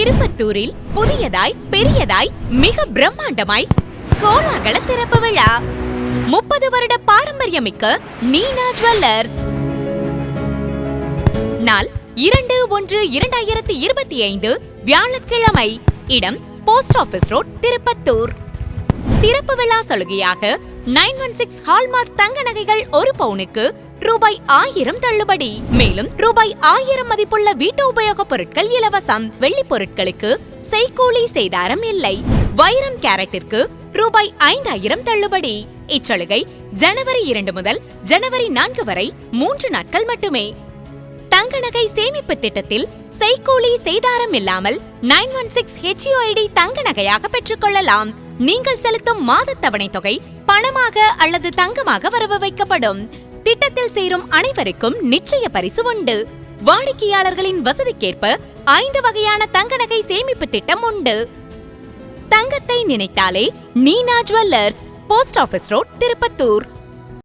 திருப்பத்தூரில் புதியதாய் பெரியதாய் மிக பிரம்மாண்டமாய் கோலாகல திறப்பு விழா. 30 வருட பாரம்பரியமிக்க நீனா ஜுவல்லர்ஸ். நாள் 2/1/2025 வியாழக்கிழமை. இடம் போஸ்ட் ஆபீஸ் ரோட், திருப்பத்தூர். திறப்பு விழா சலுகையாக 916 ஹால்மார்க் தங்க நகைகள் 1 பவுனுக்கு ரூபாய் 1000 தள்ளுபடி. மேலும் ரூபாய் 1000 மதிப்புள்ள வீட்டு உபயோகப் பொருட்கள் இலவசம். வெள்ளி பொருட்களுக்கு செய்கூலி சேதாரம் இல்லை. வைரம் கேரட்டிற்கு ரூபாய் 5000 தள்ளுபடி. இச்சலுகை ஜனவரி 2 முதல் ஜனவரி 4 வரை 3 நாட்கள் மட்டுமே. தங்க நகை சேமிப்பு திட்டத்தில் செய்கூலி சேதாரம் இல்லாமல் 916 HUID தங்க நகையாக பெற்றுக் கொள்ளலாம். நீங்கள் செலுத்தும் மாத தவணை தொகை பணமாக அல்லது தங்கமாக வரவு வைக்கப்படும். திட்டத்தில் சேரும் அனைவருக்கும் நிச்சய பரிசு உண்டு. வாடிக்கையாளர்களின் வசதிக்கேற்ப 5 வகையான தங்க நகை சேமிப்பு திட்டம் உண்டு. தங்கத்தை நினைத்தாலே Neena jewellers, post office road, Tirupattur.